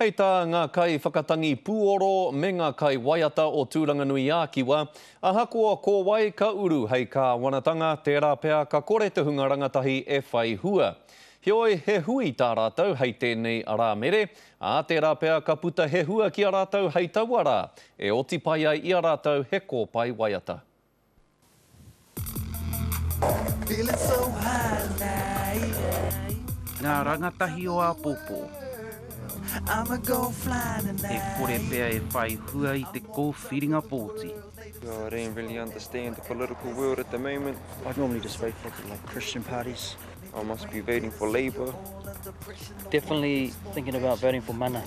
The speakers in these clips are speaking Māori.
Hei tā ngā kai whakatangi pūoro me ngā kai waiata o Tūranganui a Kiwa, ahakoa ko wai ka uru hei ka wanatanga tērā pea ka kore te hunga rangatahi e whai hua. Heoi he hui tā rātou hei tēnei ara mere, a tērā pea ka puta he hua ki a rātou hei tauara, e oti pai ai i a rātou he kōpai waiata. Ngā rangatahi o a Popo. E kore pea e whai hua I te kōwhiringa pōti. I don't really understand the political world at the moment. I normally just vote for like Christian parties. I must be voting for Labour. Definitely thinking about voting for Mana.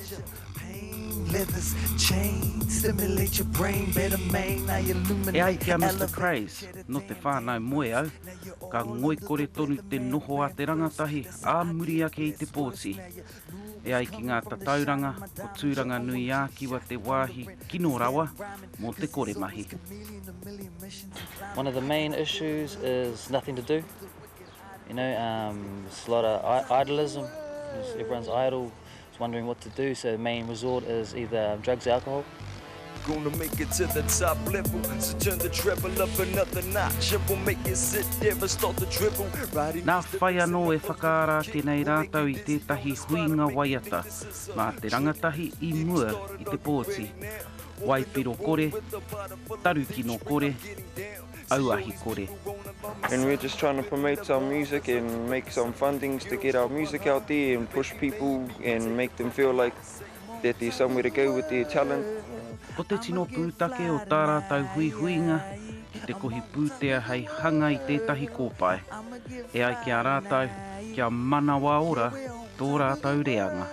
E ai kia Mr. Craze, no te whānau moe au, ka ngoi kore tonu te noho a te rangatahi, a muri ake I te pōti. E ai ki ngā tatauranga, o Tūranganui a Kiwa te wāhi kino rawa, mō te kore mahi. One of the main issues is nothing to do. You know, it's a lot of idolism. Everyone's idle, is wondering what to do, so the main resort is either drugs or alcohol. Gonna make it to the top level, so turn the treble up another notch. It will make you sit there and start to dribble. Nā whai anō e whakaara ke nei rātau I tētahi huinga waiata, mā te rangatahi I mua I te pōti. Waipiro kore, taruki no kore, auahi kore. And we're just trying to promote our music and make some fundings to get our music out there and push people and make them feel like that there's somewhere to go with their talent. Ko te tino pūtake o tā rātau huihuinga, ki te kohi pūtea hei hanga I tētahi kōpai. E ai kia rātau, kia manawa ora, tō rātau reanga.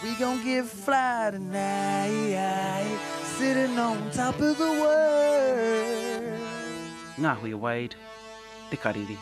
We gon' get fly tonight, sitting on top of the world. Ngā hui Wade, te kariri.